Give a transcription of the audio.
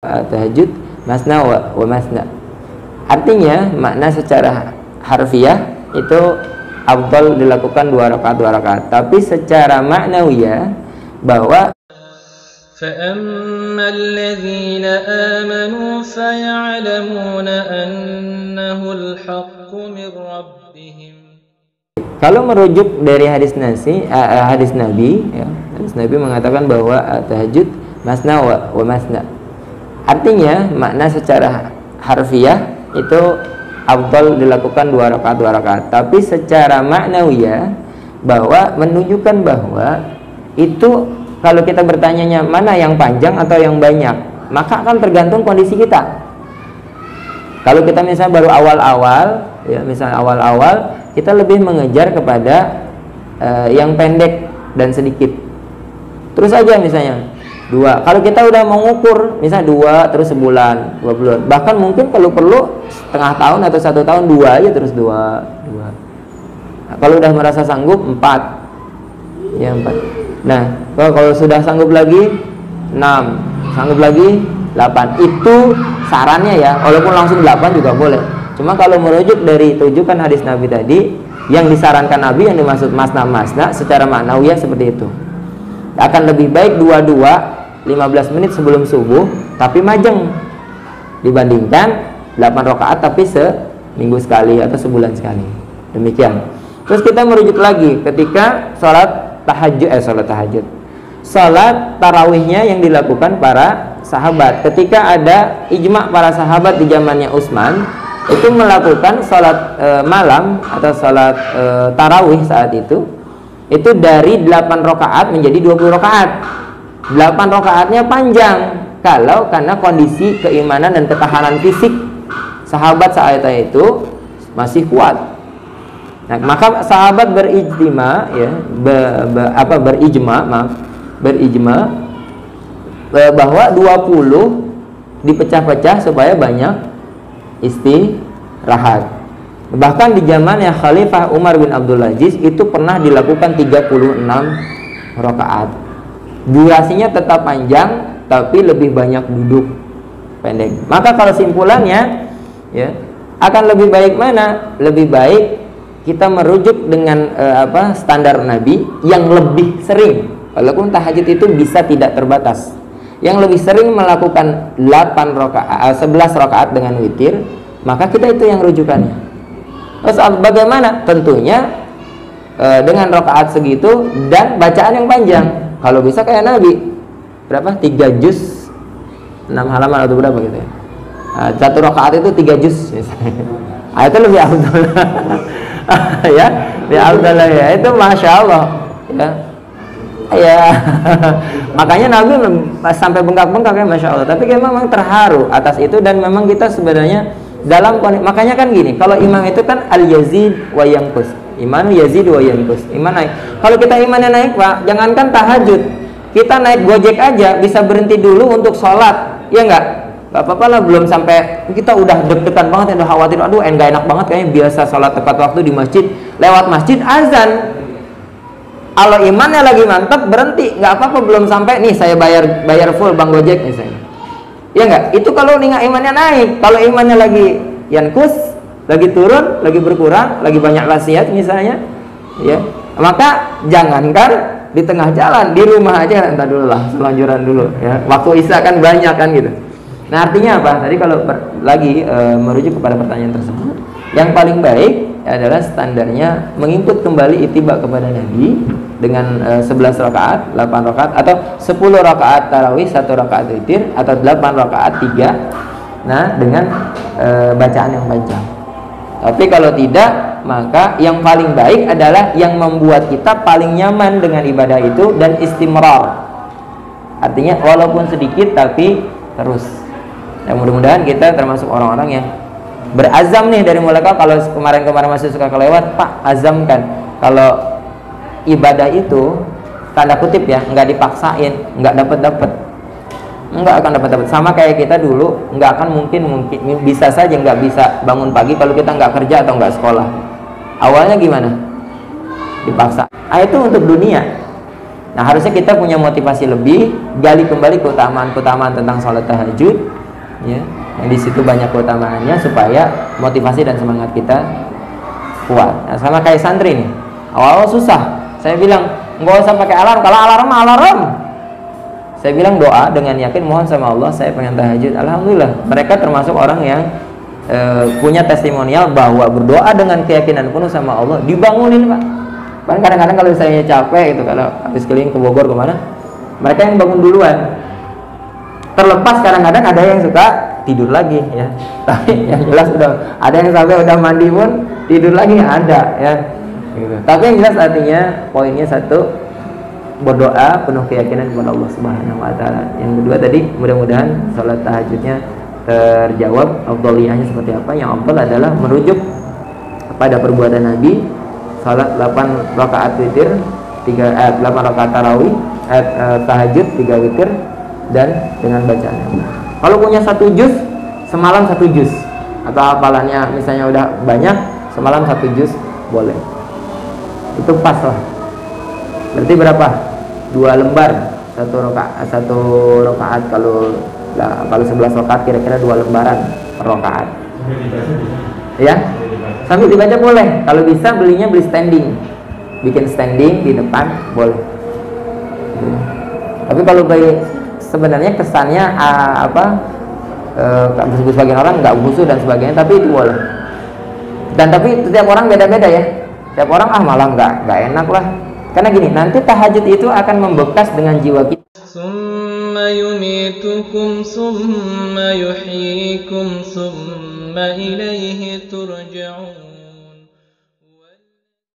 tahajud masna wa masna. Artinya makna secara harfiah itu afdal dilakukan 2 rakaat. Tapi secara maknawiyah bahwa فَأَمَّا الَّذِينَ آمَنُوا فَيَعْلَمُونَ أَنَّهُ الْحَقُّ مِنْ رَبِّهِمْ. Kalau merujuk dari hadis Nabi, hadis Nabi mengatakan bahwa tahajud masna wa masna. Artinya makna secara harfiah itu afdal dilakukan 2 rakaat. Tapi secara maknawiyah bahwa menunjukkan bahwa itu kalau kita bertanyanya mana yang panjang atau yang banyak, maka akan tergantung kondisi kita. Kalau kita misalnya baru awal-awal, ya misalnya awal-awal, kita lebih mengejar kepada yang pendek dan sedikit. Terus aja misalnya 2. Kalau kita udah mau ngukur, misalnya 2 terus sebulan, 2 bulan, bahkan mungkin kalau perlu setengah tahun atau 1 tahun 2 aja terus 2. Nah, kalau udah merasa sanggup 4, ya 4. Nah, kalau sudah sanggup lagi 6, sanggup lagi 8. Itu sarannya ya, walaupun langsung 8 juga boleh. Cuma kalau merujuk dari rujukan hadis Nabi tadi, yang disarankan Nabi yang dimaksud masna secara maknawiyah seperti itu. Akan lebih baik 2 15 menit sebelum subuh tapi majeng dibandingkan 8 rakaat tapi seminggu sekali atau sebulan sekali. Demikian. Terus kita merujuk lagi ketika sholat tarawihnya yang dilakukan para sahabat. Ketika ada ijma para sahabat di zamannya Utsman itu melakukan sholat malam atau sholat tarawih saat itu dari 8 rakaat menjadi 20 rakaat. 8 rakaatnya panjang karena kondisi keimanan dan ketahanan fisik sahabat saat itu masih kuat. Nah, maka sahabat berijma bahwa 20 dipecah-pecah supaya banyak istirahat. Bahkan di zamannya Khalifah Umar bin Abdul Aziz itu pernah dilakukan 36 rakaat. Durasinya tetap panjang tapi lebih banyak duduk pendek. Maka kalau simpulannya ya akan lebih baik mana? Lebih baik kita merujuk dengan standar Nabi yang lebih sering. Walaupun tahajud itu bisa tidak terbatas. Yang lebih sering melakukan 11 rakaat dengan witir, maka kita itu yang rujukannya. Terus bagaimana? Tentunya dengan rakaat segitu dan bacaan yang panjang. Kalau bisa kayak Nabi, berapa? 3 juz 6 halaman atau berapa gitu ya. Nah, 1 rakaat itu 3 juz misalnya. Nah, itu lebih afdal. Ya, lebih afdal ya. Itu Masya Allah ya. Ya. Makanya Nabi sampai bengkak-bengkak ya Masya Allah. Tapi memang terharu atas itu dan memang kita sebenarnya makanya kan gini, kalau imam itu kan al-yazid wa yanqus. Iman yazid wa yanqus. Iman naik. Kalau kita imannya naik, Pak, jangankan tahajud. Kita naik Gojek aja bisa berhenti dulu untuk sholat. Ya enggak? Enggak apa-apa lah, belum sampai kita udah deg-degan banget, udah khawatir, aduh enggak enak banget kayaknya biasa sholat tepat waktu di masjid, lewat masjid azan. Kalau imannya lagi mantap berhenti, enggak apa-apa, belum sampai nih saya bayar full Bang Gojek misalnya. Ya enggak? Itu kalau imannya naik. Kalau imannya lagi yankus, lagi turun, lagi berkurang, lagi banyak maksiat misalnya, ya, maka jangankan di tengah jalan, di rumah aja entar dulu lah, selonjoran dulu ya. Waktu isya kan banyak kan gitu. Nah, artinya apa? Tadi kalau merujuk kepada pertanyaan tersebut, yang paling baik adalah standarnya mengikut kembali ittiba kepada Nabi dengan 11 rakaat, 8 rakaat atau 10 rakaat tarawih, 1 rakaat witir atau 8 rakaat 3. Nah, dengan bacaan yang panjang. Tapi kalau tidak, maka yang paling baik adalah yang membuat kita paling nyaman dengan ibadah itu dan istimrar. Artinya walaupun sedikit tapi terus. Ya, mudah-mudahan kita termasuk orang-orang yang berazam nih dari mulai kalau kemarin-kemarin masih suka kelewat, Pak, azamkan kalau ibadah itu tanda kutip ya, nggak dipaksain, nggak dapat, nggak akan dapat. Sama kayak kita dulu, nggak akan mungkin bisa saja nggak bisa bangun pagi kalau kita nggak kerja atau nggak sekolah. Awalnya gimana? Dipaksa. Itu untuk dunia. Nah, harusnya kita punya motivasi lebih, gali kembali keutamaan-keutamaan tentang sholat tahajud, ya. Yang di situ banyak keutamaannya supaya motivasi dan semangat kita kuat. Nah, sama kayak santri nih. Awal-awal susah. Saya bilang, nggak usah pakai alarm. Kalau alarm. Saya bilang doa dengan yakin, mohon sama Allah, saya pengen tahajud. Alhamdulillah, mereka termasuk orang yang punya testimonial bahwa berdoa dengan keyakinan penuh sama Allah dibangunin, Pak. Kan kadang-kadang kalau saya capek gitu, kalau habis keliling ke Bogor kemana, mereka yang bangun duluan. Terlepas kadang-kadang ada yang suka tidur lagi, ya. Tapi yang jelas udah ada yang sampai udah mandi pun tidur lagi, ada, ya. Gitu. Tapi yang jelas artinya poinnya satu, berdoa penuh keyakinan kepada Allah Subhanahu Wa Taala. Yang kedua tadi, mudah-mudahan sholat tahajudnya terjawab. Afdaliyahnya seperti apa? Yang afdal adalah merujuk kepada perbuatan Nabi, salat 8 rakaat witir, 8 rakaat tarawih, tahajud 3 witir, dan dengan bacaan. Kalau punya 1 juz, semalam 1 juz, atau hafalannya misalnya udah banyak, semalam 1 juz boleh. Itu pas lah. Berarti berapa? 2 lembar, 1 rakaat. Kalau 11 rakaat kira-kira 2 lembaran per rakaat. Ya, sambil dibaca boleh. Kalau bisa beli standing, bikin standing di depan boleh. Tapi kalau sebenarnya kesannya sebagian orang nggak khusyuk dan sebagainya, tapi itu boleh. Dan tapi setiap orang beda-beda ya. Setiap orang malah nggak enak lah. Karena gini, nanti tahajud itu akan membekas dengan jiwa kita. Summa yumitukum summa yuhyikum summa ilaihi turja'un.